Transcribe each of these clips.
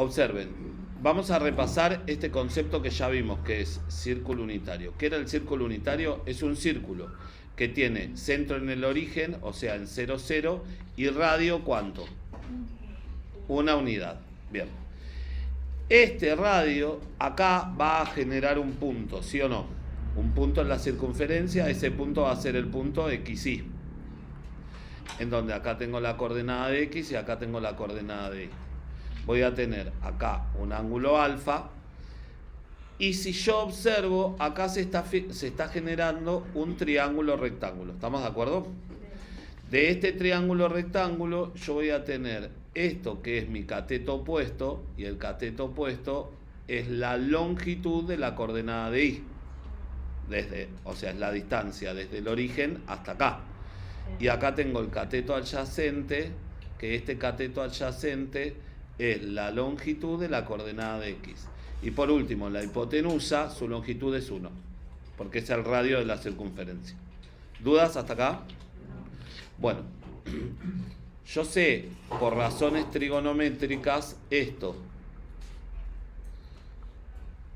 Observen, vamos a repasar este concepto que ya vimos, que es círculo unitario. ¿Qué era el círculo unitario? Es un círculo que tiene centro en el origen, o sea, en 0, 0, y radio, ¿cuánto? Una unidad. Bien. Este radio acá va a generar un punto, ¿sí o no? Un punto en la circunferencia, ese punto va a ser el punto XY. En donde acá tengo la coordenada de X y acá tengo la coordenada de Y. Voy a tener acá un ángulo alfa. Y si yo observo, acá se está generando un triángulo rectángulo. ¿Estamos de acuerdo? De este triángulo rectángulo yo voy a tener esto que es mi cateto opuesto, y el cateto opuesto es la longitud de la coordenada de Y. O sea, es la distancia desde el origen hasta acá. Y acá tengo el cateto adyacente, que este cateto adyacente es la longitud de la coordenada de X. Y por último, la hipotenusa, su longitud es 1, porque es el radio de la circunferencia. ¿Dudas hasta acá? Bueno, yo sé por razones trigonométricas esto.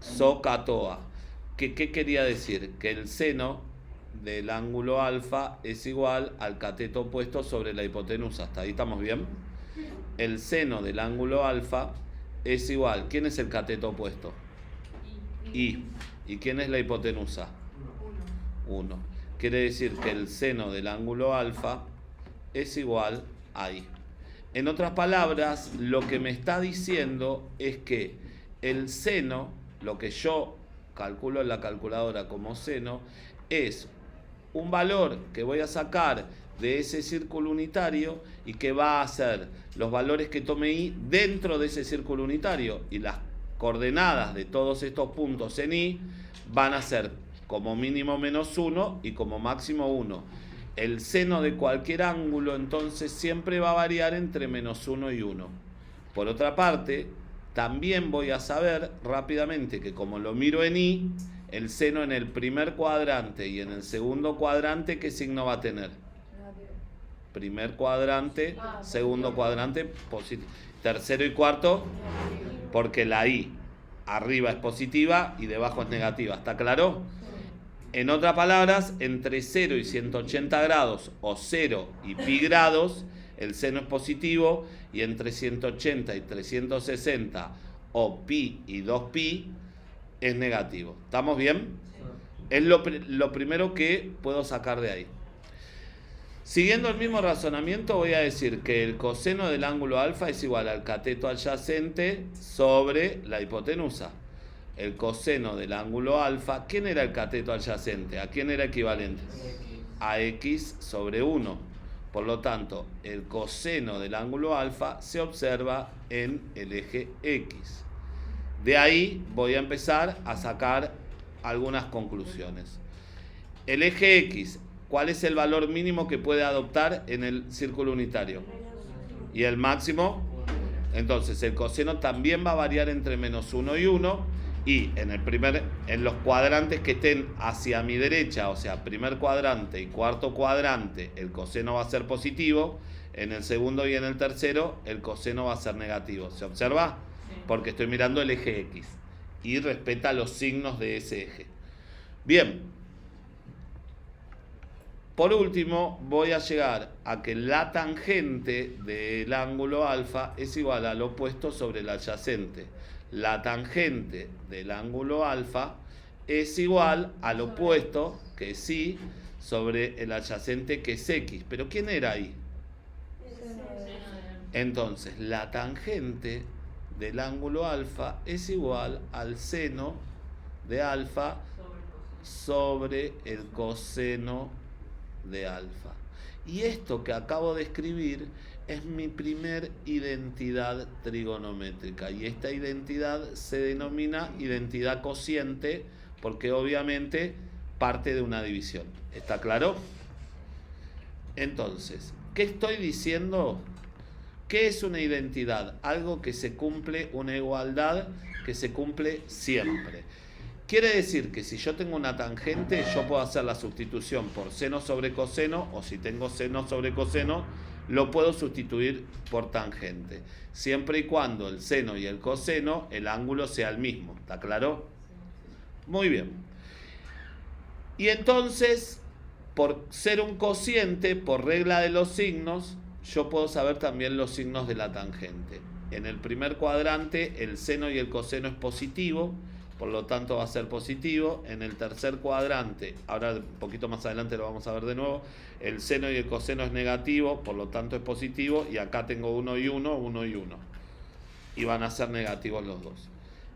SOCATOA. ¿Qué quería decir? Que el seno del ángulo alfa es igual al cateto opuesto sobre la hipotenusa. ¿Hasta ahí estamos bien? El seno del ángulo alfa es igual. ¿Quién es el cateto opuesto? Y. ¿Y quién es la hipotenusa? 1. Quiere decir que el seno del ángulo alfa es igual a I. En otras palabras, lo que me está diciendo es que el seno, lo que yo calculo en la calculadora como seno, es un valor que voy a sacar de ese círculo unitario y que va a ser los valores que tome I dentro de ese círculo unitario, y las coordenadas de todos estos puntos en I van a ser como mínimo -1 y como máximo 1. El seno de cualquier ángulo entonces siempre va a variar entre -1 y 1. Por otra parte, también voy a saber rápidamente que como lo miro en I, el seno en el primer cuadrante y en el segundo cuadrante, ¿qué signo va a tener? Primer cuadrante, segundo cuadrante, positivo. Tercero y cuarto, porque la I arriba es positiva y debajo es negativa. ¿Está claro? En otras palabras, entre 0 y 180 grados o 0 y pi grados, el seno es positivo, y entre 180 y 360 o pi y 2pi es negativo. ¿Estamos bien? Es lo primero que puedo sacar de ahí. Siguiendo el mismo razonamiento, voy a decir que el coseno del ángulo alfa es igual al cateto adyacente sobre la hipotenusa. El coseno del ángulo alfa, ¿quién era el cateto adyacente? ¿A quién era equivalente? A X sobre 1. Por lo tanto, el coseno del ángulo alfa se observa en el eje X. De ahí voy a empezar a sacar algunas conclusiones. El eje X, ¿cuál es el valor mínimo que puede adoptar en el círculo unitario? ¿Y el máximo? Entonces, el coseno también va a variar entre -1 y 1. Y en los cuadrantes que estén hacia mi derecha, o sea, primer cuadrante y cuarto cuadrante, el coseno va a ser positivo. En el segundo y en el tercero, el coseno va a ser negativo. ¿Se observa? Porque estoy mirando el eje X y respeta los signos de ese eje. Bien. Por último, voy a llegar a que la tangente del ángulo alfa es igual al opuesto sobre el adyacente. La tangente del ángulo alfa es igual al opuesto, que es Y, sobre el adyacente, que es X. ¿Pero quién era Y? Entonces, la tangente del ángulo alfa es igual al seno de alfa sobre el coseno de alfa. Y esto que acabo de escribir es mi primer identidad trigonométrica, y esta identidad se denomina identidad cociente porque obviamente parte de una división. ¿Está claro? Entonces, ¿qué estoy diciendo? ¿Qué es una identidad? Algo que se cumple, una igualdad que se cumple siempre. Quiere decir que si yo tengo una tangente, yo puedo hacer la sustitución por seno sobre coseno, o si tengo seno sobre coseno, lo puedo sustituir por tangente. Siempre y cuando el seno y el coseno, el ángulo sea el mismo. ¿Está claro? Muy bien. Y entonces, por ser un cociente, por regla de los signos, yo puedo saber también los signos de la tangente. En el primer cuadrante, el seno y el coseno es positivo, por lo tanto va a ser positivo. En el tercer cuadrante, ahora un poquito más adelante lo vamos a ver de nuevo, el seno y el coseno es negativo, por lo tanto es positivo, y acá tengo 1 y 1, 1 y 1. Y van a ser negativos los dos.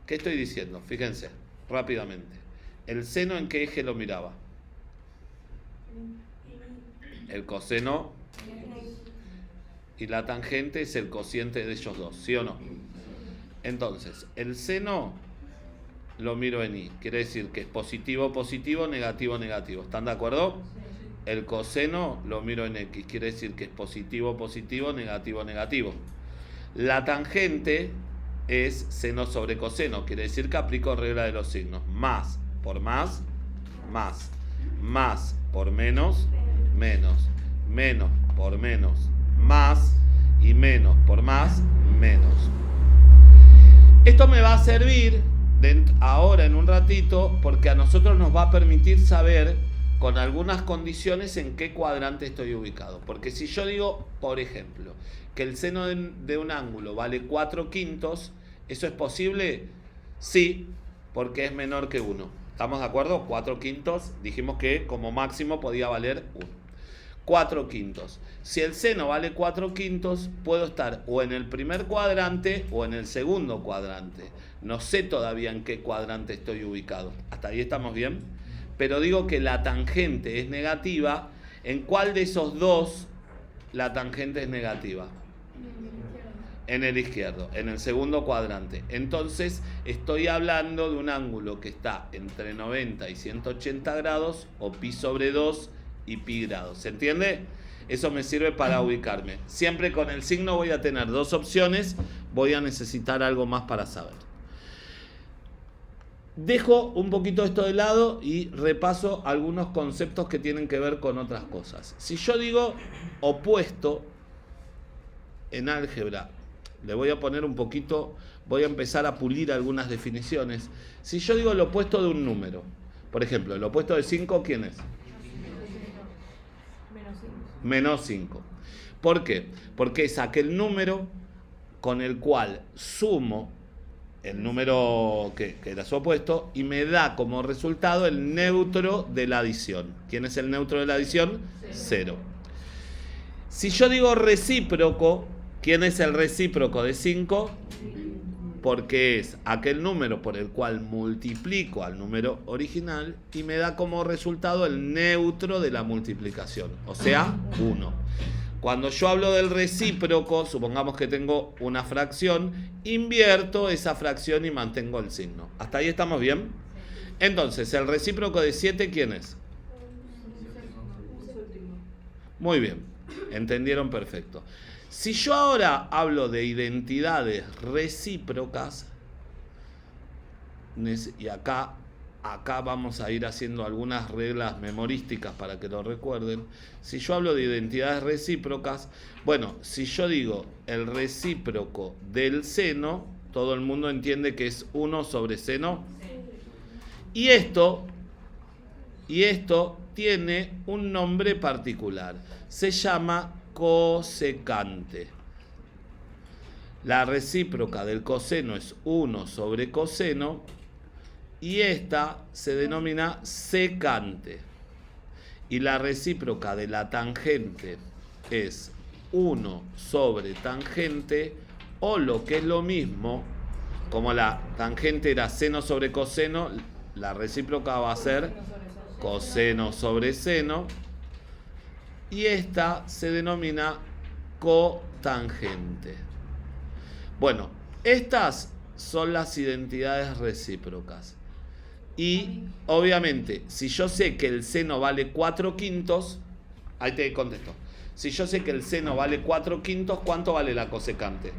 ¿Qué estoy diciendo? Fíjense, rápidamente. ¿El seno en qué eje lo miraba? El coseno. Y la tangente es el cociente de ellos dos, ¿sí o no? Entonces, el seno lo miro en Y. Quiere decir que es positivo, positivo, negativo, negativo. ¿Están de acuerdo? El coseno lo miro en X. Quiere decir que es positivo, positivo, negativo, negativo. La tangente es seno sobre coseno. Quiere decir que aplico regla de los signos. Más por más, más. Más por menos, menos. Menos por menos, más. Y menos por más, menos. Esto me va a servir ahora en un ratito porque a nosotros nos va a permitir saber con algunas condiciones en qué cuadrante estoy ubicado. Porque si yo digo, por ejemplo, que el seno de un ángulo vale 4/5, ¿eso es posible? Sí, porque es menor que 1. ¿Estamos de acuerdo? 4/5, dijimos que como máximo podía valer 1. 4/5. Si el seno vale 4/5, puedo estar o en el primer cuadrante o en el segundo cuadrante. No sé todavía en qué cuadrante estoy ubicado. ¿Hasta ahí estamos bien? Pero digo que la tangente es negativa. ¿En cuál de esos dos la tangente es negativa? En el izquierdo, en el segundo cuadrante. Entonces estoy hablando de un ángulo que está entre 90 y 180 grados, o pi sobre 2 y pi grados. ¿Se entiende? Eso me sirve para ubicarme. Siempre con el signo voy a tener dos opciones, voy a necesitar algo más para saber. Dejo un poquito esto de lado y repaso algunos conceptos que tienen que ver con otras cosas. Si yo digo opuesto en álgebra, le voy a poner un poquito, voy a empezar a pulir algunas definiciones. Si yo digo el opuesto de un número, por ejemplo, el opuesto de 5, ¿quién es? Menos 5. ¿Por qué? Porque es aquel número con el cual sumo el número que era su opuesto y me da como resultado el neutro de la adición. ¿Quién es el neutro de la adición? 0. Si yo digo recíproco, ¿quién es el recíproco de 5? Porque es aquel número por el cual multiplico al número original y me da como resultado el neutro de la multiplicación, o sea, 1. Cuando yo hablo del recíproco, supongamos que tengo una fracción, invierto esa fracción y mantengo el signo. ¿Hasta ahí estamos bien? Entonces, el recíproco de 7, ¿quién es? Muy bien, entendieron perfecto. Si yo ahora hablo de identidades recíprocas, y acá vamos a ir haciendo algunas reglas memorísticas para que lo recuerden. Si yo hablo de identidades recíprocas, bueno, si yo digo el recíproco del seno, todo el mundo entiende que es 1 sobre seno. Y esto tiene un nombre particular. Se llama cosecante. La recíproca del coseno es 1 sobre coseno y esta se denomina secante. Y la recíproca de la tangente es 1 sobre tangente, o lo que es lo mismo, como la tangente era seno sobre coseno, la recíproca va a ser coseno sobre seno. Y esta se denomina cotangente. Bueno, estas son las identidades recíprocas. Y obviamente, si yo sé que el seno vale 4/5, ahí te contesto. Si yo sé que el seno vale 4/5, ¿cuánto vale la cosecante?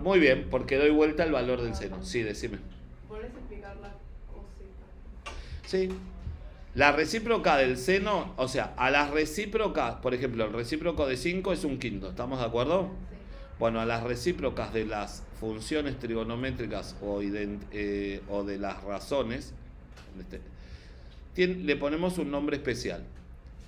Muy bien, porque doy vuelta al valor del seno. Sí, decime. ¿Puedes explicar la cosecante? Sí. La recíproca del seno, o sea, a las recíprocas, por ejemplo, el recíproco de 5 es un quinto, ¿estamos de acuerdo? Bueno, a las recíprocas de las funciones trigonométricas o de las razones, le ponemos un nombre especial.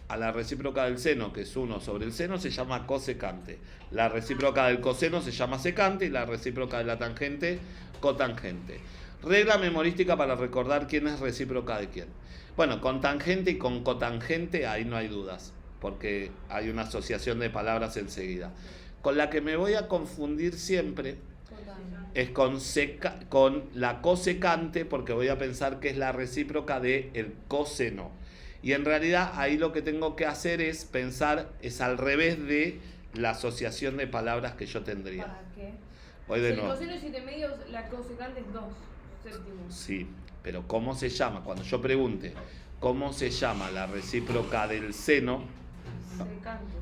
A la recíproca del seno, que es 1 sobre el seno, se llama cosecante. La recíproca del coseno se llama secante y la recíproca de la tangente, cotangente. Regla memorística para recordar quién es recíproca de quién. Bueno, con tangente y con cotangente ahí no hay dudas, porque hay una asociación de palabras enseguida. Con la que me voy a confundir siempre es con la cosecante, porque voy a pensar que es la recíproca del coseno. Y en realidad ahí lo que tengo que hacer es pensar, es al revés de la asociación de palabras que yo tendría. ¿Para qué? Voy de nuevo. Si el coseno es 7 medios, la cosecante es 2 séptimos. Sí, pero ¿cómo se llama? Cuando yo pregunte, ¿cómo se llama la recíproca del seno? Secante.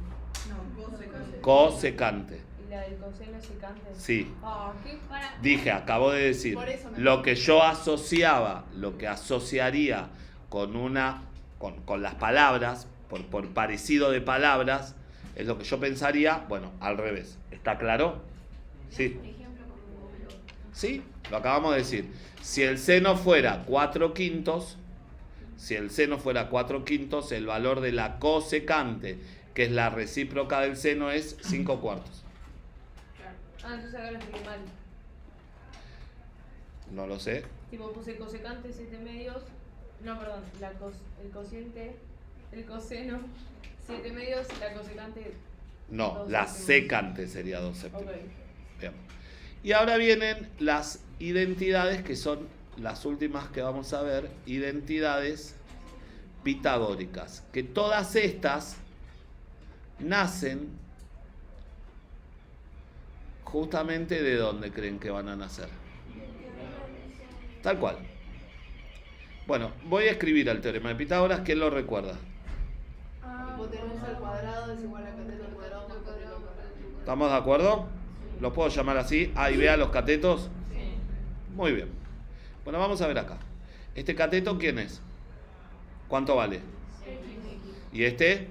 No, cosecante. Cosecante. ¿Y la del coseno es secante? Sí. ¿Qué? Dije, acabo de decir, Por eso me lo que yo asociaba, lo que asociaría con las palabras, por parecido de palabras, es lo que yo pensaría, bueno, al revés. ¿Está claro? Sí. ¿Sí? Lo acabamos de decir. Si el seno fuera 4 quintos, el valor de la cosecante, que es la recíproca del seno, es 5 cuartos. Entonces acá lo expliqué mal. No lo sé. Tipo, puse cosecante 7 medios. No, perdón, el cociente, el coseno 7 medios, la cosecante. No, 2 la séptimos. secante sería 2 séptimos. Ok. Bien. Y ahora vienen las identidades, que son las últimas que vamos a ver, identidades pitagóricas, que todas estas nacen justamente de donde creen que van a nacer. Tal cual. Bueno, voy a escribir el teorema de Pitágoras. ¿Quién lo recuerda? Hipotenusa al cuadrado es igual a cateto al cuadrado más cateto al cuadrado. ¿Estamos de acuerdo? ¿Los puedo llamar así? A y B a los catetos. Muy bien. Bueno, vamos a ver acá. ¿Este cateto quién es? ¿Cuánto vale? ¿Y este?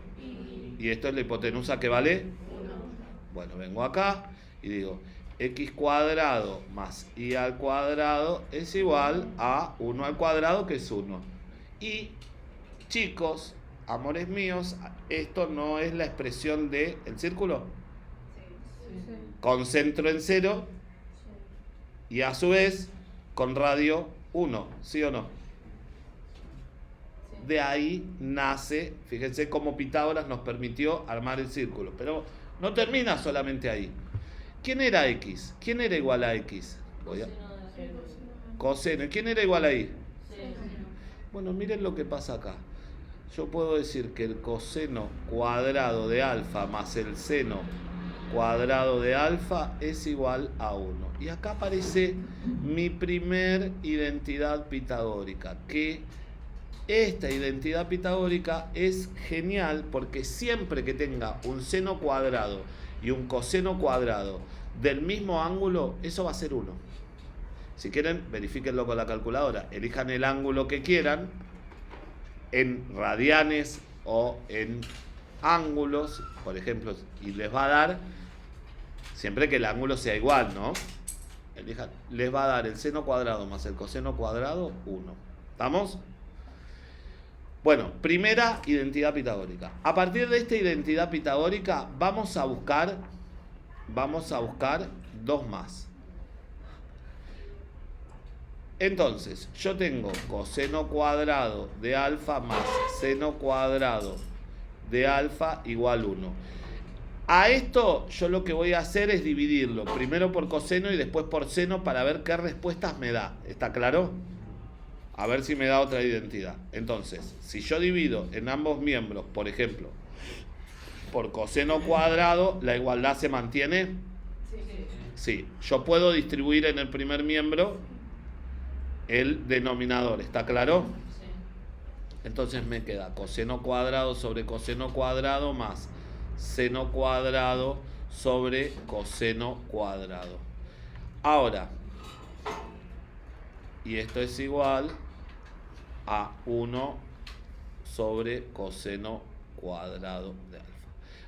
¿Y esto es la hipotenusa que vale? Bueno, vengo acá y digo, x cuadrado más y al cuadrado es igual a 1 al cuadrado, que es 1. Y, chicos, amores míos, esto no es la expresión del círculo. Con centro en 0 y a su vez con radio 1, ¿sí o no? De ahí nace, fíjense cómo Pitágoras nos permitió armar el círculo, pero no termina solamente ahí. ¿Quién era x? ¿Quién era igual a x? Coseno. ¿Y quién era igual a y? Bueno, miren lo que pasa acá. Yo puedo decir que el coseno cuadrado de alfa más el seno cuadrado de alfa es igual a 1. Y acá aparece mi primer identidad pitagórica, que esta identidad pitagórica es genial porque siempre que tenga un seno cuadrado y un coseno cuadrado del mismo ángulo, eso va a ser 1. Si quieren, verifíquenlo con la calculadora. Elijan el ángulo que quieran, en radianes o en ángulos, por ejemplo, y les va a dar, siempre que el ángulo sea igual, ¿no? Elijan, les va a dar el seno cuadrado más el coseno cuadrado, 1. ¿Estamos? Bueno, primera identidad pitagórica. A partir de esta identidad pitagórica vamos a buscar dos más. Entonces, yo tengo coseno cuadrado de alfa más seno cuadrado de alfa igual 1. A esto yo lo que voy a hacer es dividirlo primero por coseno y después por seno para ver qué respuestas me da. ¿Está claro? A ver si me da otra identidad. Entonces, si yo divido en ambos miembros, por ejemplo, por coseno cuadrado, ¿la igualdad se mantiene? Sí. Yo puedo distribuir en el primer miembro el denominador. ¿Está claro? Entonces me queda coseno cuadrado sobre coseno cuadrado más seno cuadrado sobre coseno cuadrado. Ahora, y esto es igual a 1 sobre coseno cuadrado de alfa.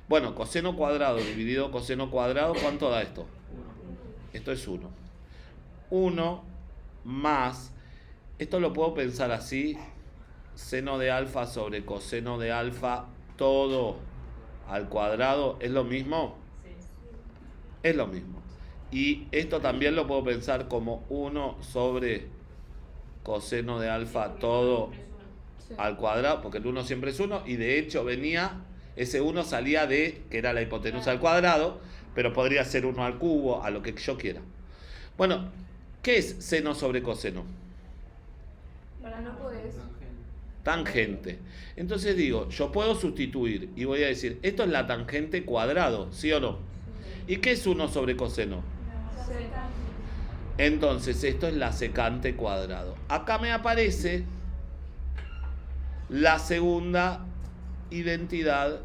Bueno, coseno cuadrado dividido coseno cuadrado, ¿cuánto da esto? Esto es 1. 1 más, esto lo puedo pensar así, seno de alfa sobre coseno de alfa, todo al cuadrado, ¿es lo mismo? Es lo mismo. Y esto también lo puedo pensar como 1 sobre coseno de alfa, todo al cuadrado, porque el 1 siempre es 1, y de hecho ese 1 salía de, que era la hipotenusa al cuadrado, pero podría ser 1 al cubo, a lo que yo quiera. Bueno, ¿qué es seno sobre coseno? Para no podés. Tangente. Entonces digo, yo puedo sustituir y voy a decir, esto es la tangente cuadrado, ¿sí o no? ¿Y qué es 1 sobre coseno? Entonces esto es la secante cuadrado. Acá me aparece la segunda identidad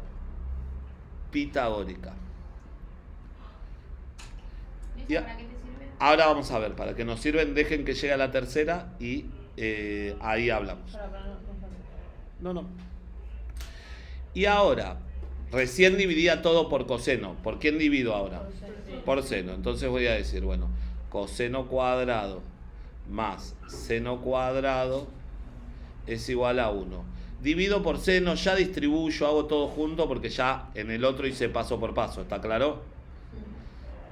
pitagórica. ¿Eso para qué te sirve? Ahora vamos a ver, para que nos sirven, dejen que llegue a la tercera y ahí hablamos. No. Y ahora, recién dividía todo por coseno. ¿Por quién divido ahora? Por seno. Entonces voy a decir, bueno, coseno cuadrado más seno cuadrado es igual a 1. Divido por seno, ya distribuyo, hago todo junto porque ya en el otro hice paso por paso, ¿está claro?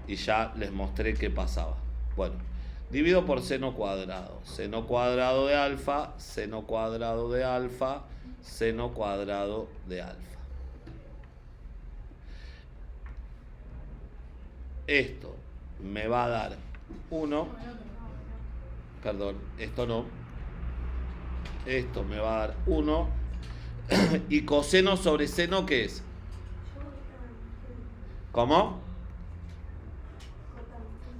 Y ya les mostré qué pasaba. Bueno, divido por seno cuadrado de alfa, seno cuadrado de alfa, seno cuadrado de alfa. Esto me va a dar 1, perdón, esto no, esto me va a dar 1, y coseno sobre seno, ¿qué es? ¿Cómo?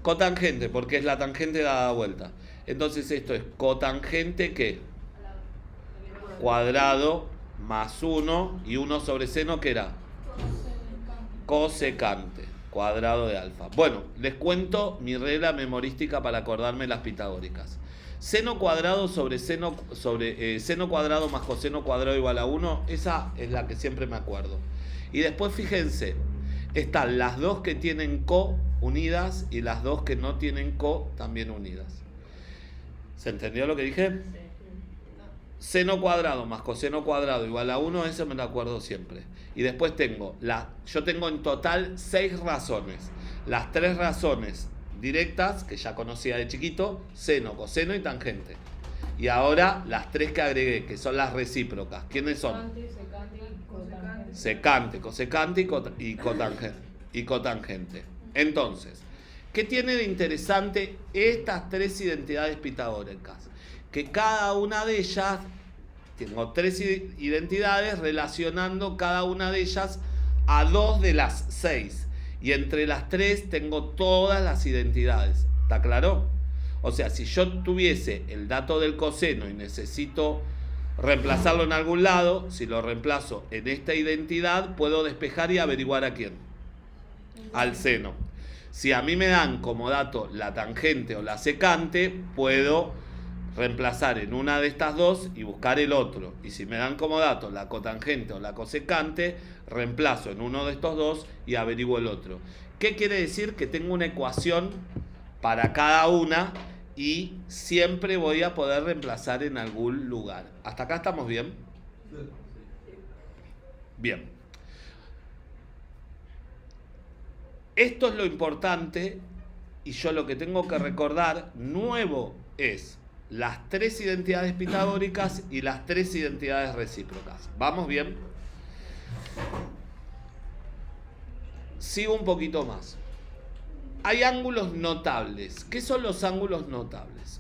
Cotangente, porque es la tangente dada vuelta. Entonces esto es cotangente, ¿qué? Cuadrado más 1, y 1 sobre seno, ¿qué era? Cosecante, cuadrado de alfa. Bueno, les cuento mi regla memorística para acordarme las pitagóricas. Seno cuadrado sobre seno cuadrado más coseno cuadrado igual a 1, esa es la que siempre me acuerdo. Y después fíjense, están las dos que tienen co unidas y las dos que no tienen co también unidas. ¿Se entendió lo que dije? Seno cuadrado más coseno cuadrado igual a 1, eso me lo acuerdo siempre. Y después yo tengo en total 6 razones. Las 3 razones directas, que ya conocía de chiquito, seno, coseno y tangente. Y ahora las 3 que agregué, que son las recíprocas. ¿Quiénes son? Secante, cosecante y cotangente. Entonces, ¿qué tiene de interesante estas 3 identidades pitagóricas? Que cada una de ellas, tengo 3 identidades relacionando cada una de ellas a 2 de las 6. Y entre las 3 tengo todas las identidades. ¿Está claro? O sea, si yo tuviese el dato del coseno y necesito reemplazarlo en algún lado, si lo reemplazo en esta identidad, puedo despejar y averiguar a quién. Al seno. Si a mí me dan como dato la tangente o la secante, puedo reemplazar en una de estas dos y buscar el otro. Y si me dan como dato la cotangente o la cosecante, reemplazo en uno de estos dos y averiguo el otro. ¿Qué quiere decir? Que tengo una ecuación para cada una y siempre voy a poder reemplazar en algún lugar. ¿Hasta acá estamos bien? Bien. Esto es lo importante y yo lo que tengo que recordar nuevo es las 3 identidades pitagóricas y las 3 identidades recíprocas. ¿Vamos bien? Sigo un poquito más. Hay ángulos notables. ¿Qué son los ángulos notables?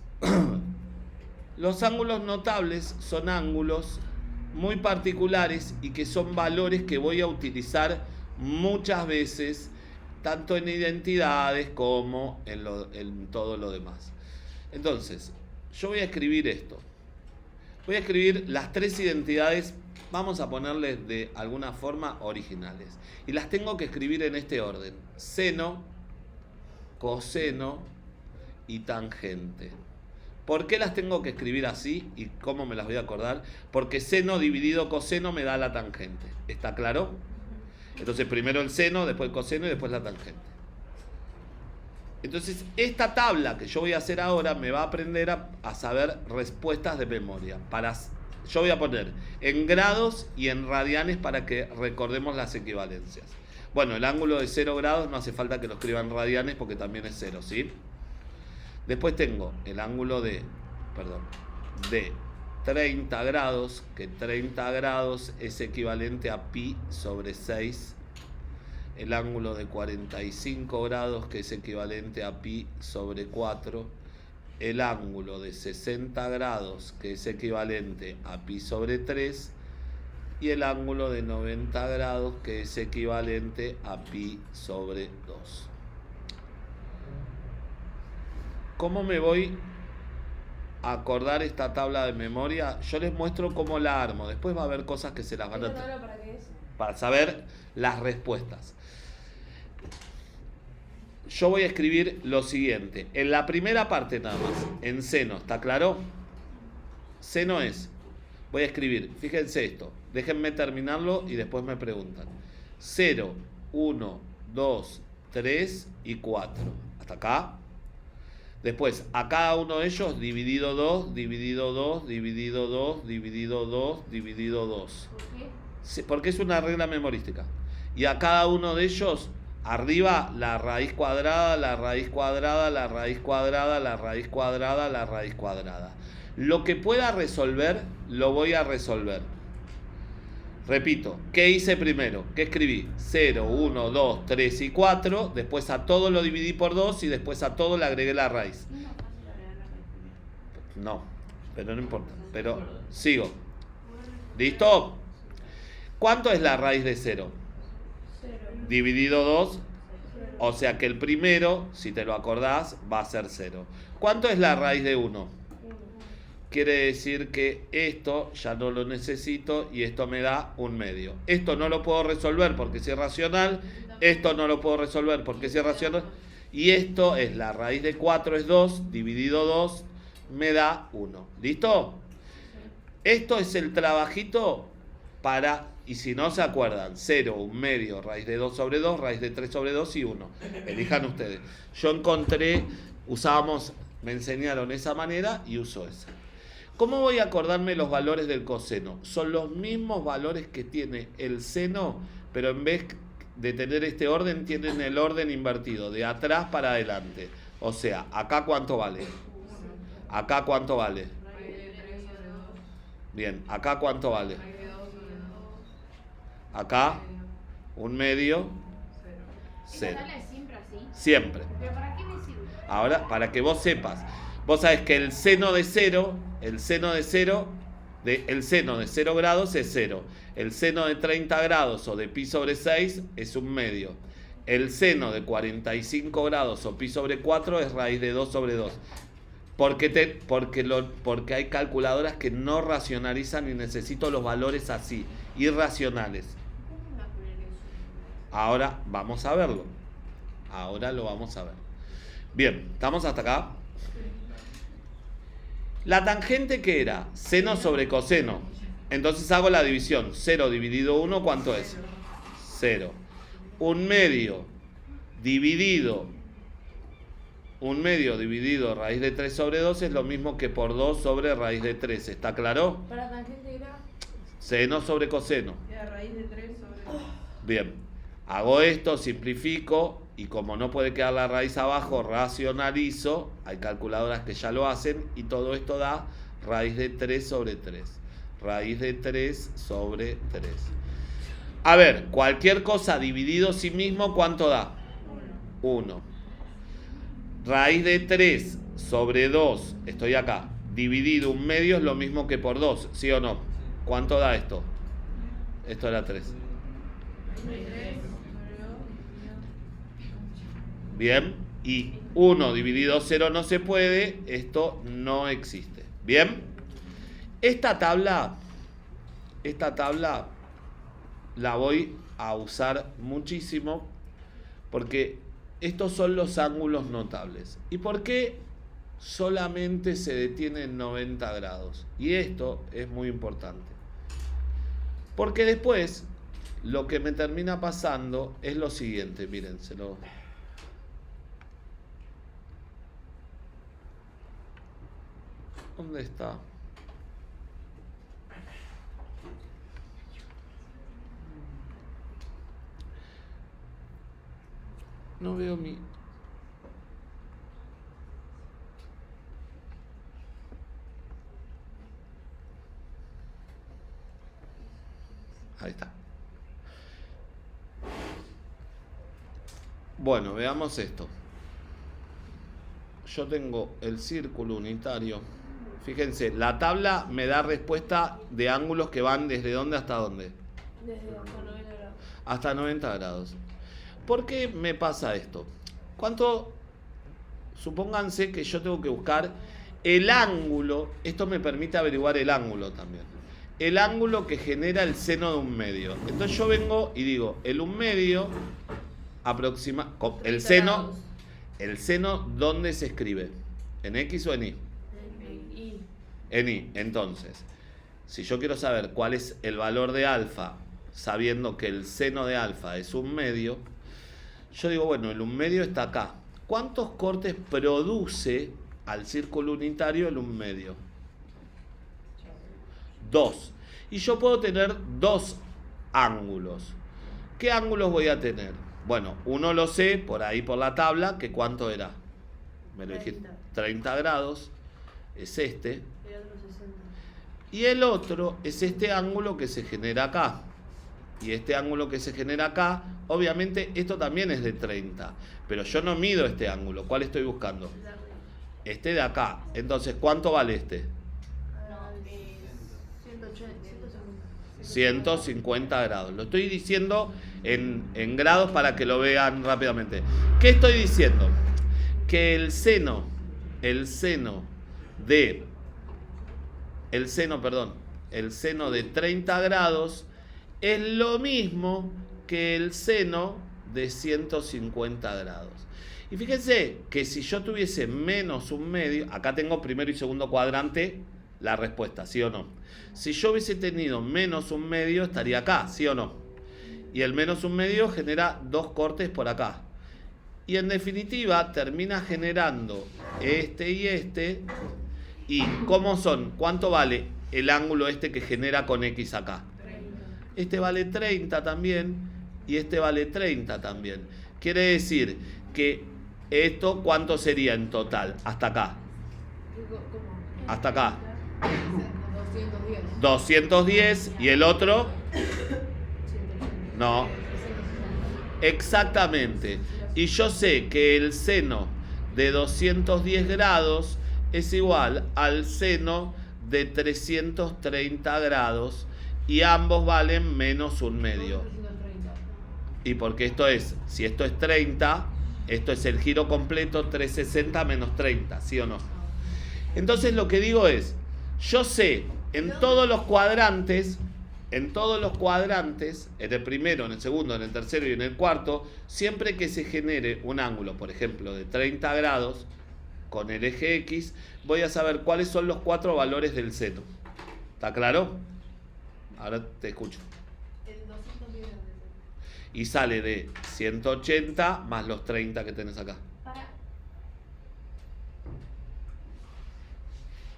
Los ángulos notables son ángulos muy particulares y que son valores que voy a utilizar muchas veces, tanto en identidades como en todo lo demás. Entonces, yo voy a escribir esto. Voy a escribir las 3 identidades, vamos a ponerles de alguna forma originales. Y las tengo que escribir en este orden: seno, coseno y tangente. ¿Por qué las tengo que escribir así y cómo me las voy a acordar? Porque seno dividido coseno me da la tangente. ¿Está claro? Entonces primero el seno, después el coseno y después la tangente. Entonces esta tabla que yo voy a hacer ahora me va a aprender a saber respuestas de memoria. Yo voy a poner en grados y en radianes para que recordemos las equivalencias. Bueno, el ángulo de 0 grados no hace falta que lo escriban en radianes porque también es 0, ¿sí? Después tengo el ángulo de 30 grados, que 30 grados es equivalente a pi sobre 6. El ángulo de 45 grados, que es equivalente a pi sobre 4. El ángulo de 60 grados, que es equivalente a pi sobre 3. Y el ángulo de 90 grados, que es equivalente a pi sobre 2. ¿Cómo me voy a acordar esta tabla de memoria? Yo les muestro cómo la armo. Después va a haber cosas que se las van a... ¿Esta tabla para qué es? Para saber las respuestas. Yo voy a escribir lo siguiente. En la primera parte nada más, en seno, ¿está claro? Seno es, voy a escribir, fíjense esto, déjenme terminarlo y después me preguntan. 0, 1, 2, 3 y 4. ¿Hasta acá? Después, a cada uno de ellos, dividido 2, dividido 2, dividido 2, dividido 2, dividido 2. ¿Por qué? Sí, porque es una regla memorística. Y a cada uno de ellos, arriba, la raíz cuadrada, la raíz cuadrada, la raíz cuadrada, la raíz cuadrada, la raíz cuadrada. Lo que pueda resolver, lo voy a resolver. Repito, ¿qué hice primero? ¿Qué escribí? 0, 1, 2, 3 y 4. Después a todo lo dividí por 2 y después a todo le agregué la raíz. No, fácil agregar la raíz primero. No, pero no importa. Pero sigo. ¿Listo? ¿Cuánto es la raíz de 0? 0. Dividido 2. O sea que el primero, si te lo acordás, va a ser 0. ¿Cuánto es la raíz de 1? Quiere decir que esto ya no lo necesito y esto me da 1/2. Esto no lo puedo resolver porque es irracional. Esto no lo puedo resolver porque es irracional. Y esto es la raíz de 4 es 2, dividido 2, me da 1. ¿Listo? Esto es el trabajito para, y si no se acuerdan, 0, 1/2, raíz de 2 sobre 2, raíz de 3 sobre 2 y 1. Elijan ustedes. Yo encontré, me enseñaron esa manera y uso esa. ¿Cómo voy a acordarme los valores del coseno? Son los mismos valores que tiene el seno, pero en vez de tener este orden, tienen el orden invertido, de atrás para adelante. O sea, ¿acá cuánto vale? ¿Acá cuánto vale? Bien, ¿acá cuánto vale? Acá, 1/2, ¿Esta 0. tabla es siempre así? Siempre. ¿Pero para qué me sirve? Ahora, para que vos sepas, vos sabés que el seno de 0, el seno de 0 grados es 0. El seno de 30 grados o de pi sobre 6 es 1/2. El seno de 45 grados o pi sobre 4 es raíz de 2 sobre 2. Porque hay calculadoras que no racionalizan y necesito los valores así, irracionales. ¿Cómo me va a poner eso? Ahora vamos a verlo. Ahora lo vamos a ver. Bien, ¿estamos hasta acá? La tangente, ¿qué era? Seno sobre coseno. Entonces hago la división. 0 dividido 1, ¿cuánto es? 0. 1/2 dividido 1/2 dividido raíz de 3 sobre 2 es lo mismo que por 2 sobre raíz de 3. ¿Está claro? Para tangente era Seno sobre coseno. Queda raíz de 3 sobre 2. Bien. Hago esto, simplifico. Y como no puede quedar la raíz abajo, racionalizo. Hay calculadoras que ya lo hacen. Y todo esto da raíz de 3 sobre 3. Raíz de 3 sobre 3. A ver, cualquier cosa dividido sí mismo, ¿cuánto da? 1. Raíz de 3 sobre 2, estoy acá. Dividido 1/2 es lo mismo que por 2, ¿sí o no? ¿Cuánto da esto? Esto era 3. Bien, y 1 dividido 0 no se puede, esto no existe. Bien, esta tabla la voy a usar muchísimo porque estos son los ángulos notables. ¿Y por qué solamente se detiene en 90 grados. Y esto es muy importante. Porque después lo que me termina pasando es lo siguiente, mírenselo. ¿Dónde está? No veo mi... Ahí está. Bueno, veamos esto. Yo tengo el círculo unitario. Fíjense, la tabla me da respuesta de ángulos que van desde dónde hasta dónde. Desde hasta 90 grados. Hasta 90 grados. ¿Por qué me pasa esto? ¿Cuánto? Supónganse que yo tengo que buscar el ángulo. Esto me permite averiguar el ángulo también. El ángulo que genera el seno de un medio. Entonces yo vengo y digo, el un medio aproxima... El seno, ¿dónde se escribe? ¿En X o en Y? En Y. Entonces, si yo quiero saber cuál es el valor de alfa, sabiendo que el seno de alfa es un medio, yo digo, bueno, el un medio está acá. ¿Cuántos cortes produce al círculo unitario el un medio? 2. Y yo puedo tener dos ángulos. ¿Qué ángulos voy a tener? Bueno, uno lo sé por ahí por la tabla, que cuánto era. Me lo dijiste, 30 grados. Es este. El otro 60. Y el otro es este ángulo que se genera acá. Y este ángulo que se genera acá, obviamente esto también es de 30. Pero yo no mido este ángulo. ¿Cuál estoy buscando? Este de acá. Entonces, ¿cuánto vale este? 150 grados. Lo estoy diciendo en grados para que lo vean rápidamente. ¿Qué estoy diciendo? Que el seno de 30 grados es lo mismo que el seno de 150 grados. Y fíjense que si yo tuviese menos un medio, acá tengo primero y segundo cuadrante la respuesta, ¿sí o no? Si yo hubiese tenido menos un medio, estaría acá, ¿sí o no? Y el menos un medio genera dos cortes por acá. Y en definitiva termina generando este y este. ¿Y cómo son? ¿Cuánto vale el ángulo este que genera con X acá? 30. Este vale 30 también y este vale 30 también. Quiere decir que esto, ¿cuánto sería en total? Hasta acá. ¿Cómo? Hasta acá. 210. 210 y el otro... No. Exactamente. Y yo sé que el seno de 210 grados es igual al seno de 330 grados y ambos valen menos un medio. Y porque esto es, si esto es 30, esto es el giro completo 360 menos 30, ¿sí o no? Entonces lo que digo es, yo sé en todos los cuadrantes, en el primero, en el segundo, en el tercero y en el cuarto, siempre que se genere un ángulo, por ejemplo, de 30 grados con el eje X, voy a saber cuáles son los 4 valores del seno. ¿Está claro? Ahora te escucho. El 210 Y sale de 180 más los 30 que tenés acá. Para.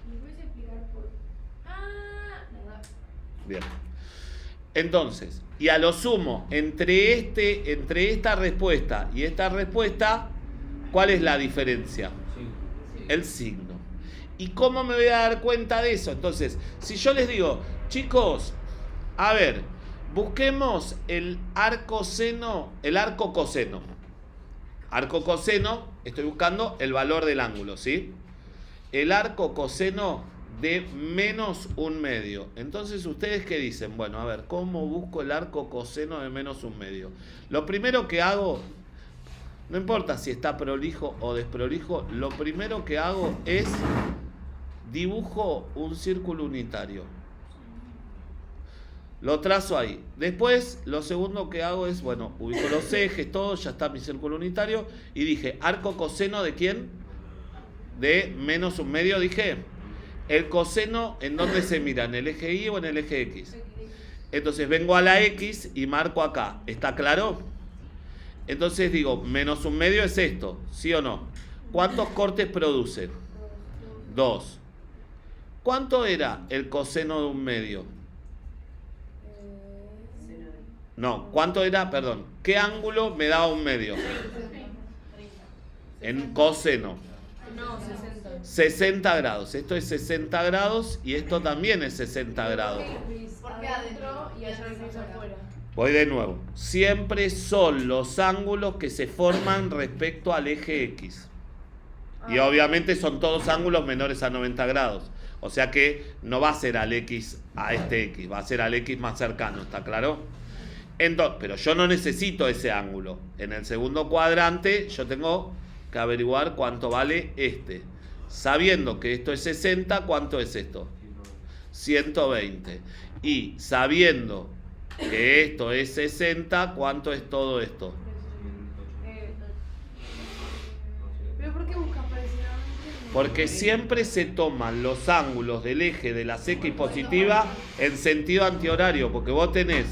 ¿Me puedes explicar por.? Nada. Bien. Entonces, y a lo sumo, entre esta respuesta y esta respuesta, ¿cuál es la diferencia? El signo. ¿Y cómo me voy a dar cuenta de eso? Entonces, si yo les digo, chicos, a ver, busquemos el arco coseno. Arco coseno, estoy buscando el valor del ángulo, ¿sí? El arco coseno de menos un medio. Entonces, ¿ustedes qué dicen? Bueno, a ver, ¿cómo busco el arco coseno de menos un medio? Lo primero que hago, no importa si está prolijo o desprolijo, lo primero que hago es dibujo un círculo unitario. Lo trazo ahí. Después, lo segundo que hago es, bueno, ubico los ejes, todo, ya está mi círculo unitario. Y dije, ¿arco coseno de quién? de menos un medio, dije. El coseno, ¿en dónde se mira? ¿En el eje Y o en el eje X? Entonces vengo a la X y marco acá. ¿Está claro? Entonces digo, menos un medio es esto, ¿sí o no? ¿Cuántos cortes producen? 2. ¿Cuánto era el coseno de un medio? No, ¿cuánto era? Perdón. ¿Qué ángulo me daba un medio? En coseno. No, 60. 60 grados. Esto es 60 grados y esto también es 60 grados. ¿Por qué adentro Y allá el gris afuera. Voy de nuevo. Siempre son los ángulos que se forman respecto al eje X. Y obviamente son todos ángulos menores a 90 grados. O sea que no va a ser al X a este X, va a ser al X más cercano, ¿está claro? Entonces, pero yo no necesito ese ángulo. En el segundo cuadrante yo tengo que averiguar cuánto vale este. Sabiendo que esto es 60, ¿cuánto es esto? 120. Y sabiendo que esto es 60, ¿cuánto es todo esto? ¿Pero por qué buscas parecido? Porque siempre se toman los ángulos del eje de la X positiva en sentido antihorario, porque vos tenés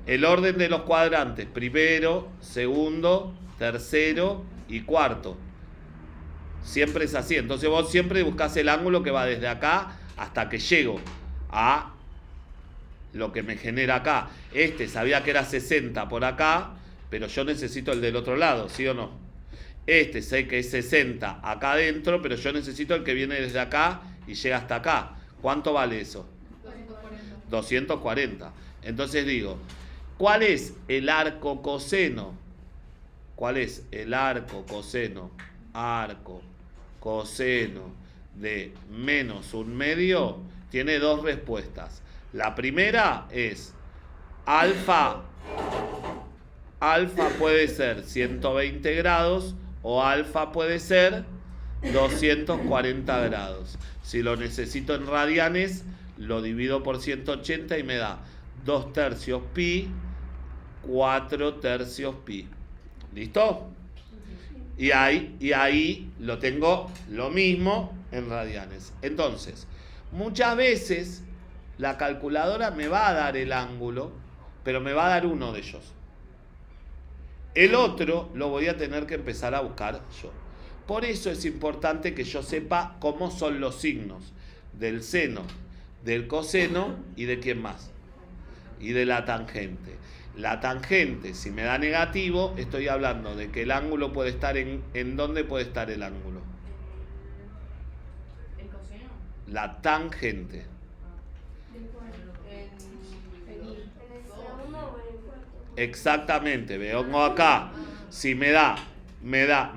el orden de los cuadrantes, primero, segundo, tercero y cuarto. Siempre es así, entonces vos siempre buscás el ángulo que va desde acá hasta que llego a lo que me genera acá. Este sabía que era 60 por acá, pero yo necesito el del otro lado, ¿sí o no? Este sé que es 60 acá adentro, pero yo necesito el que viene desde acá y llega hasta acá. ¿Cuánto vale eso? 240. 240. Entonces digo, ¿cuál es el arco coseno? ¿Cuál es el arco coseno? Arco coseno de menos un medio tiene dos respuestas. La primera es alfa. Alfa puede ser 120 grados o alfa puede ser 240 grados. Si lo necesito en radianes, lo divido por 180 y me da 2 tercios pi, 4 tercios pi. ¿Listo? Y ahí lo tengo lo mismo en radianes. Entonces, muchas veces la calculadora me va a dar el ángulo, pero me va a dar uno de ellos. El otro lo voy a tener que empezar a buscar yo. Por eso es importante que yo sepa cómo son los signos del seno, del coseno y de quién más. Y de la tangente. La tangente, si me da negativo, estoy hablando de que el ángulo puede estar ¿en dónde puede estar el ángulo? ¿El coseno? La tangente. Exactamente, vengo acá. Si me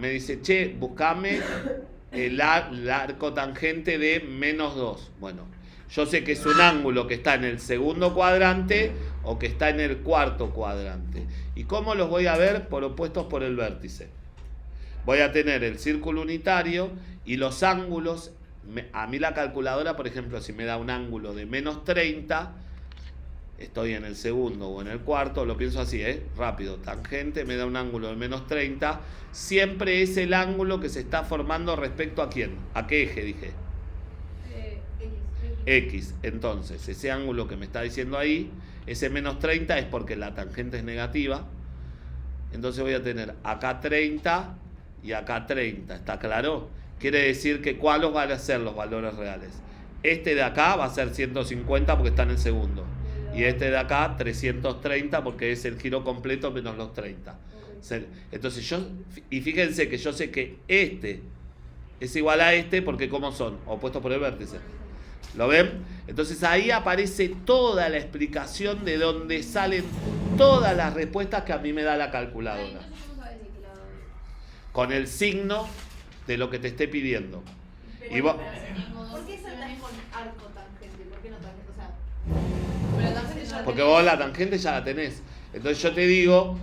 dice, che, buscame el arco tangente de menos 2. Bueno, yo sé que es un ángulo que está en el segundo cuadrante o que está en el cuarto cuadrante. ¿Y cómo los voy a ver? Por opuestos por el vértice. Voy a tener el círculo unitario y los ángulos. A mí la calculadora, por ejemplo, si me da un ángulo de menos 30, estoy en el segundo o en el cuarto, lo pienso así, rápido, tangente me da un ángulo de menos 30, siempre es el ángulo que se está formando respecto a quién, ¿a qué eje dije? X. Entonces, ese ángulo que me está diciendo ahí, ese menos 30 es porque la tangente es negativa, entonces voy a tener acá 30 y acá 30, ¿está claro? Quiere decir que ¿cuáles van a ser los valores reales? Este de acá va a ser 150 porque está en el segundo. Y este de acá 330 porque es el giro completo menos los 30. Entonces y fíjense que yo sé que este es igual a este porque ¿cómo son? Opuestos por el vértice. ¿Lo ven? Entonces ahí aparece toda la explicación de dónde salen todas las respuestas que a mí me da la calculadora. Entonces, ¿cómo sabes de qué lado es? Con el signo de lo que te esté pidiendo. Y Bueno, vos, pero si tengo dos ¿por qué saltás opciones? con arco tangente? ¿Por qué no tangente? O sea, pero tangente ya porque tenés. vos la tangente ya la tenés. Entonces yo te digo,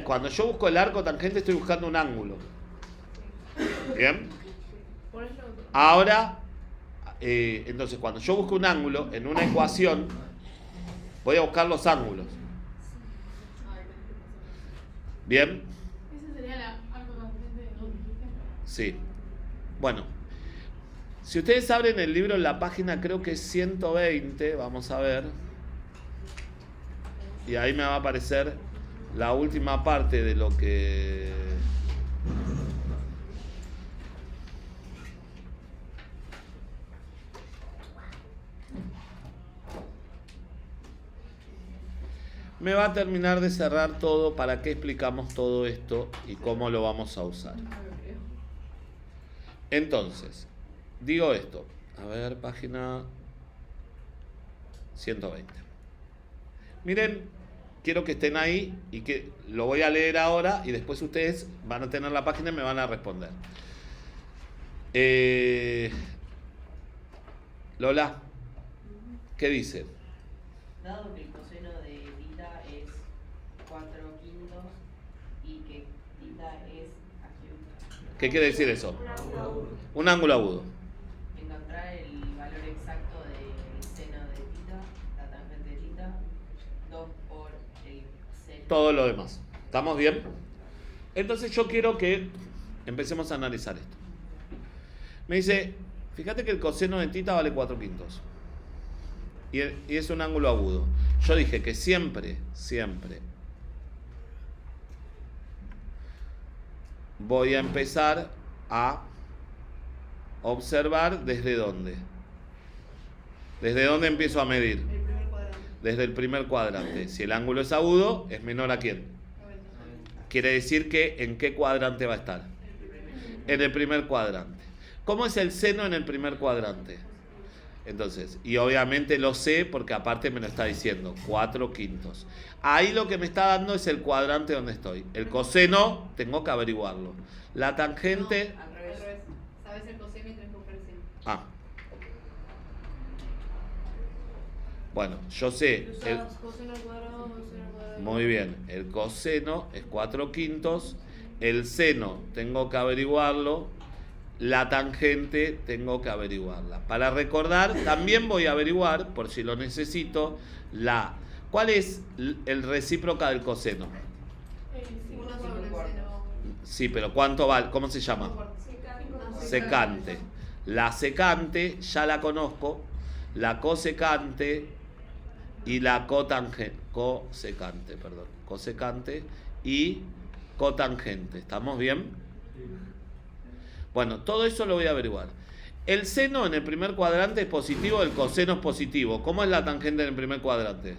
cuando yo busco el arco tangente estoy buscando un ángulo. ¿Bien? Por eso. Ahora, entonces cuando yo busco un ángulo en una ecuación, voy a buscar los ángulos. ¿Bien? Ese sería el arco tangente de dos. Sí. Bueno. Si ustedes abren el libro en la página, creo que es 120, vamos a ver. Y ahí me va a aparecer la última parte de lo que... Me va a terminar de cerrar todo para qué explicamos todo esto y cómo lo vamos a usar. Entonces, digo esto. A ver, página 120. Miren, quiero que estén ahí y que lo voy a leer ahora y después ustedes van a tener la página y me van a responder. Lola, ¿qué dice? Dado que el coseno de tita es 4 quintos y que tita es aquí, ¿Qué quiere decir eso? Un ángulo agudo. encontrar el valor exacto del seno de tita, la tangente de tita, 2 por el seno. Todo lo demás. ¿Estamos bien? Entonces yo quiero que empecemos a analizar esto. Me dice, fíjate que el coseno de tita vale 4 quintos. Y es un ángulo agudo. Yo dije que siempre voy a empezar a observar desde dónde. ¿Desde dónde empiezo a medir? El primer cuadrante. Desde el primer cuadrante. Si el ángulo es agudo, ¿es menor a quién? 90. Quiere decir que ¿en qué cuadrante va a estar? En el primer cuadrante. ¿Cómo es el seno en el primer cuadrante? Entonces, y obviamente lo sé porque aparte me lo está diciendo, 4 quintos. Ahí lo que me está dando es el cuadrante donde estoy. El coseno, tengo que averiguarlo. La tangente... Al Al revés. revés. Sabes el coseno y tenés que buscar el seno. Ah. Bueno, yo sé... Usabas coseno al cuadrado, coseno al cuadrado. Muy bien, el coseno es 4 quintos. El seno, tengo que averiguarlo. La tangente tengo que averiguarla. Para recordar, también voy a averiguar, por si lo necesito, ¿cuál es el recíproca del coseno? Uno sobre el seno. Sí, pero ¿cuánto vale? ¿Cómo se llama? Secante. La secante ya la conozco, la cosecante y la cosecante y cotangente. ¿Estamos bien? Bueno, todo eso lo voy a averiguar. El seno en el primer cuadrante es positivo, el coseno es positivo. ¿Cómo es la tangente en el primer cuadrante?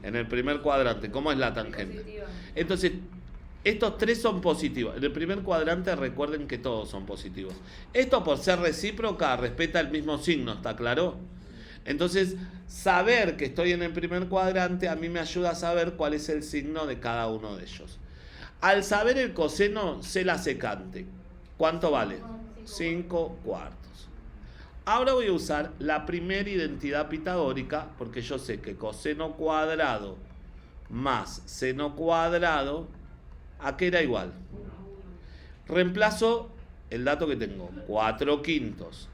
En el primer cuadrante, ¿cómo es la tangente? Positiva. Entonces, estos tres son positivos. En el primer cuadrante recuerden que todos son positivos. Esto por ser recíproca respeta el mismo signo, ¿está claro? Entonces, saber que estoy en el primer cuadrante a mí me ayuda a saber cuál es el signo de cada uno de ellos. Al saber el coseno, sé la secante. ¿Cuánto vale? 5 cuartos. Ahora voy a usar la primera identidad pitagórica porque yo sé que coseno cuadrado más seno cuadrado, ¿a qué era igual? Reemplazo el dato que tengo. 4 quintos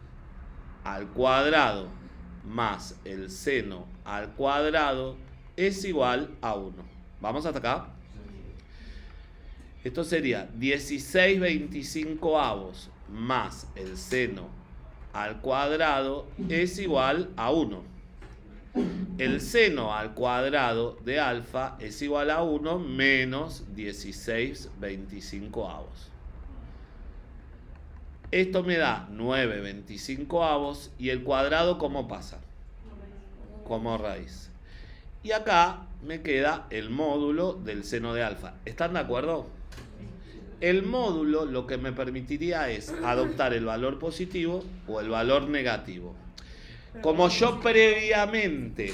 al cuadrado más el seno al cuadrado es igual a 1. ¿Vamos hasta acá? Esto sería 16/25 más el seno al cuadrado es igual a 1. El seno al cuadrado de alfa es igual a 1 menos 16/25. Esto me da 9/25 y el cuadrado ¿cómo pasa? Como raíz. Y acá me queda el módulo del seno de alfa. ¿Están de acuerdo? El módulo lo que me permitiría es adoptar el valor positivo o el valor negativo. Como yo previamente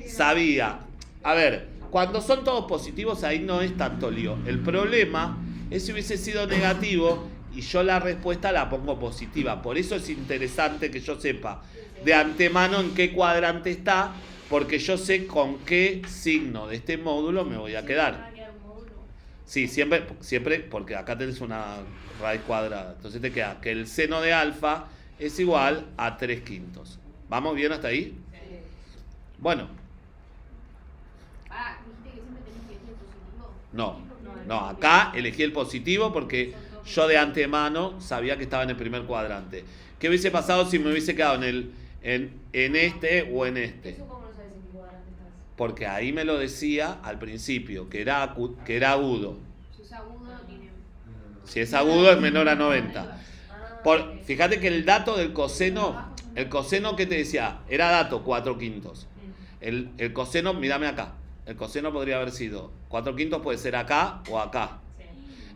sabía, a ver, cuando son todos positivos ahí no es tanto lío. El problema es si hubiese sido negativo y yo la respuesta la pongo positiva. Por eso es interesante que yo sepa de antemano en qué cuadrante está, porque yo sé con qué signo de este módulo me voy a quedar. Sí, siempre, porque acá tenés una raíz cuadrada. Entonces te queda que el seno de alfa es igual a 3 quintos. ¿Vamos bien hasta ahí? Bueno. ¿Dijiste que siempre tenés que elegir el positivo? No, acá elegí el positivo porque yo de antemano sabía que estaba en el primer cuadrante. ¿Qué hubiese pasado si me hubiese quedado en este o en este? ¿Eso cómo lo sabes en qué cuadrante estás? Porque ahí me lo decía al principio, que era agudo. Si es agudo, tiene. Si es agudo es menor a 90. Fíjate que el dato del coseno, el coseno que te decía, era dato 4/5. El coseno, mírame acá, el coseno podría haber sido 4/5, puede ser acá o acá.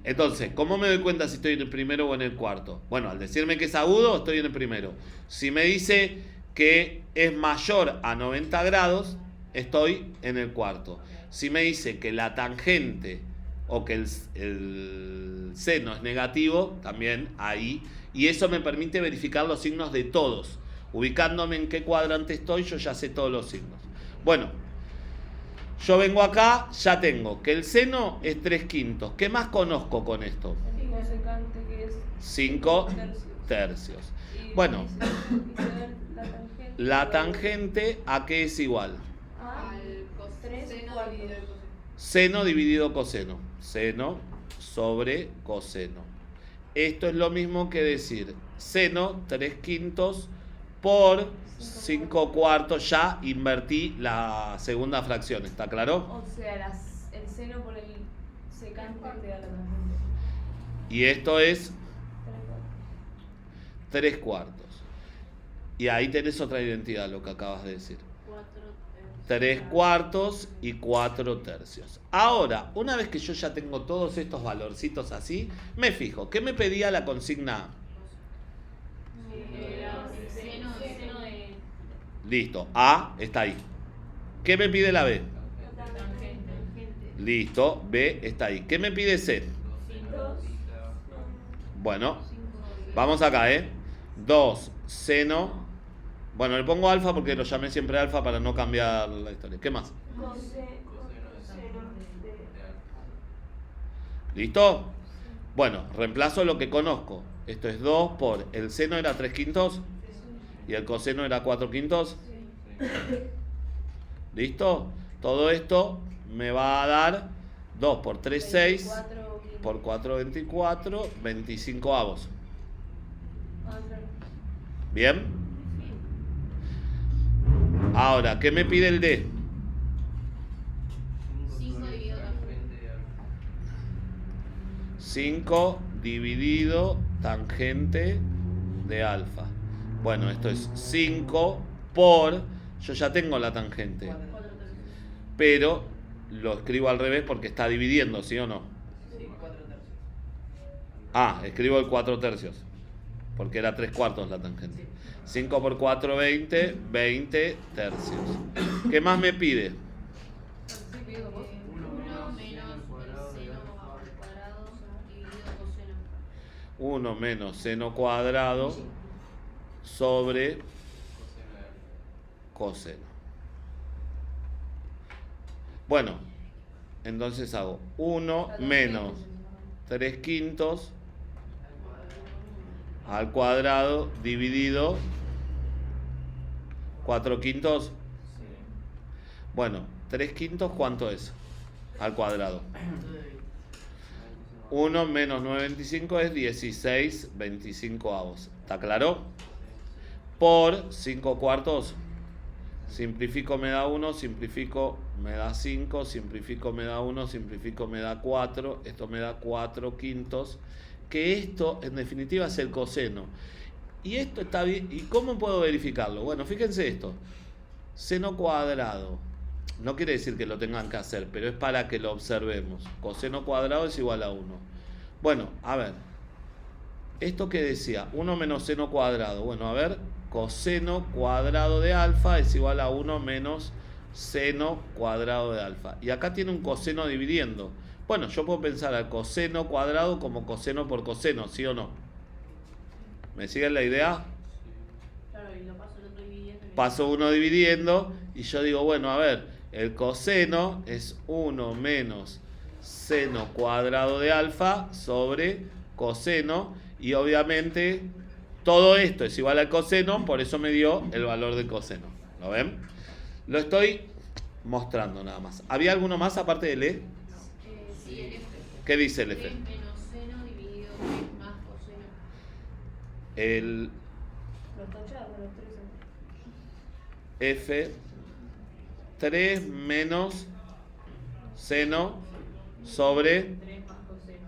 Entonces, ¿cómo me doy cuenta si estoy en el primero o en el cuarto? Bueno, al decirme que es agudo, estoy en el primero. Si me dice que es mayor a 90 grados, estoy en el cuarto. Si me dice que la tangente o que el seno es negativo, también ahí. Y eso me permite verificar los signos de todos. Ubicándome en qué cuadrante estoy, yo ya sé todos los signos. Bueno, yo vengo acá, ya tengo que el seno es 3/5. ¿Qué más conozco con esto? El cosecante que es 5 tercios. Bueno, la tangente ¿a qué es igual? Al coseno dividido el coseno. Seno dividido coseno. Seno sobre coseno. Esto es lo mismo que decir seno 3/5 por 5/4. Ya invertí la segunda fracción, ¿está claro? O sea, el seno por el secante te da la tangente. Y esto es 3/4. Y ahí tenés otra identidad, lo que acabas de decir. 3/4 y 4 tercios. Ahora, una vez que yo ya tengo todos estos valorcitos así, me fijo, ¿qué me pedía la consigna A? Seno de. Listo, A está ahí. ¿Qué me pide la B? Tangente. Listo, B está ahí. ¿Qué me pide C? Bueno, vamos acá, 2 seno. Bueno, le pongo alfa porque lo llamé siempre alfa para no cambiar la historia. ¿Qué más? ¿Listo? Bueno, reemplazo lo que conozco. Esto es 2 por el seno era 3/5 y el coseno era 4/5. ¿Listo? Todo esto me va a dar 2 por 3, 6, por 4, 24, 25 avos. ¿Bien? Ahora, ¿qué me pide el D? 5 dividido tangente. 5 dividido tangente de alfa. Bueno, esto es 5 por... Yo ya tengo la tangente, pero lo escribo al revés porque está dividiendo, ¿sí o no? Sí, 4 tercios. Ah, escribo el 4 tercios, porque era 3/4 la tangente. 5 por 4, 20, 20 tercios. ¿Qué más me pide? 1 menos seno al cuadrado dividido coseno. 1 menos seno cuadrado sobre coseno. Bueno, entonces hago 1 menos 3/5 al cuadrado dividido 4/5. Bueno, 3/5 ¿cuánto es? Al cuadrado. 1 menos 9/25 es 16/25 avos. ¿Está claro? Por 5/4. Simplifico me da 1, simplifico me da 5, simplifico me da 1, simplifico me da 4. Esto me da 4/5. Que esto en definitiva es el coseno. Y esto está bien. ¿Y cómo puedo verificarlo? Bueno, fíjense esto. Seno cuadrado. No quiere decir que lo tengan que hacer, pero es para que lo observemos. Coseno cuadrado es igual a 1. Bueno, a ver. ¿Esto qué decía? 1 menos seno cuadrado. Bueno, a ver. Coseno cuadrado de alfa es igual a 1 menos seno cuadrado de alfa. Y acá tiene un coseno dividiendo. Bueno, yo puedo pensar al coseno cuadrado como coseno por coseno, ¿sí o no? ¿Me siguen la idea? Claro, y lo paso el otro dividiendo. Paso uno dividiendo y yo digo, bueno, a ver, el coseno es 1 menos seno cuadrado de alfa sobre coseno y obviamente todo esto es igual al coseno, por eso me dio el valor del coseno. ¿Lo ven? Lo estoy mostrando nada más. ¿Había alguno más aparte del E? Sí, el F. ¿Qué dice el F? 3 menos seno dividido el Los tachados, los tres. F 3 menos seno sobre 3 más coseno.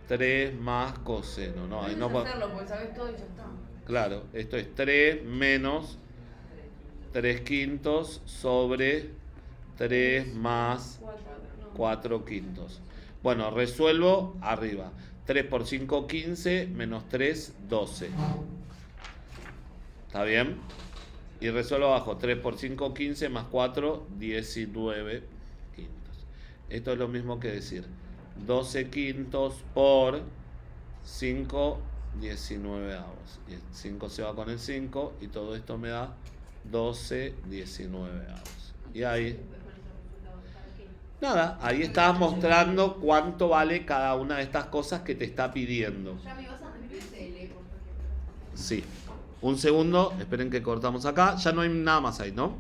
3 más coseno. No, ahí no puedo. hacerlo porque sabes todo y ya está. Claro, esto es 3 menos 3 quintos sobre 3 más 4 quintos. Bueno, resuelvo arriba. 3 por 5, 15, menos 3, 12. ¿Está bien? Y resuelvo abajo. 3 por 5, 15, más 4, 19 quintos. Esto es lo mismo que decir 12 quintos por 5, 19 avos. 5 se va con el 5 y todo esto me da 12, 19 avos. Y ahí... Nada, ahí estás mostrando cuánto vale cada una de estas cosas que te está pidiendo. Ya me vas a repetir CL, por ejemplo. Sí. Un segundo, esperen que cortamos acá. Ya no hay nada más ahí, ¿no?